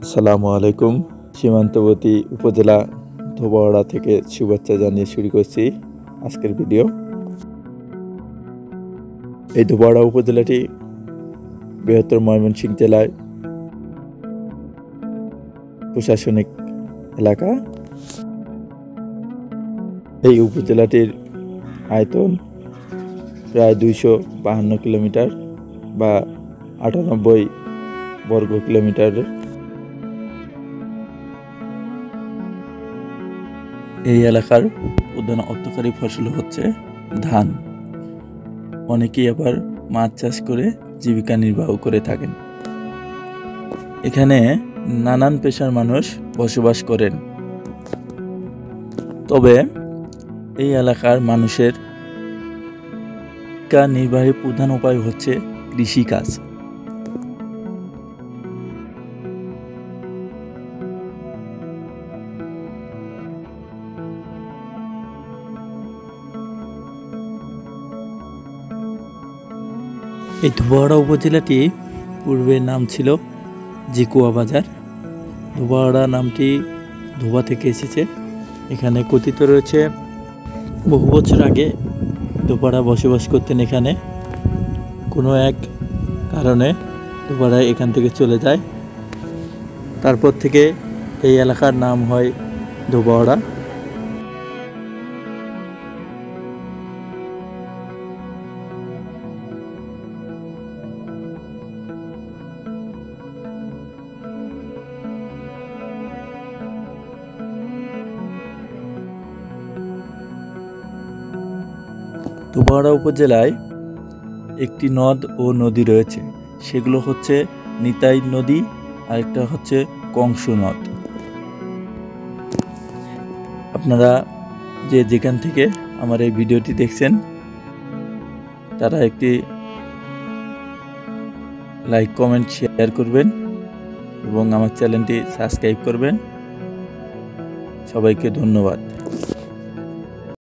আসসালামু আলাইকুম। সীমান্তবর্তী উপজেলা ধোবাউড়া থেকে শুভেচ্ছা জানিয়ে শুরু করছি আজকের ভিডিও। এই ধোবাউড়া উপজেলাটি বৃহত্তর ময়মনসিংহ জেলায় প্রশাসনিক এলাকা। এই উপজেলাটির আয়তন প্রায় 252 কিলোমিটার বা 98 বর্গ কিলোমিটার। এই এলাকার প্রধান অর্থকরী ফসল হচ্ছে ধান। অনেকেই আবার মাছ চাষ করে জীবিকা নির্বাহ করে থাকেন। এখানে নানান পেশার মানুষ বসবাস করেন। তবে এই এলাকার মানুষের জীবিকা নির্বাহের প্রধান উপায় হচ্ছে কৃষিকাজ। এই ধোবাউড়া উপজেলাটি পূর্বে নাম ছিল জিকুয়া বাজার। ধোবাউড়া নামটি ধোবা থেকে এসেছে। এখানে কথিত রয়েছে বহু বছর আগে ধোবাড়া বসবাস করতেন এখানে। কোনো এক কারণে ধোবাড়া এখান থেকে চলে যায়। তারপর থেকে এই এলাকার নাম হয় ধোবাউড়া। ধোবাউড়া উপজেলায় একটি নদ ও নদী রয়েছে। সেগুলো হচ্ছে নিতাই নদী আর একটা হচ্ছে কংসু নদ। আপনারা যেখান থেকে আমার এই ভিডিওটি দেখছেন তারা একটি লাইক কমেন্ট শেয়ার করবেন এবং আমার চ্যানেলটি সাবস্ক্রাইব করবেন। সবাইকে ধন্যবাদ।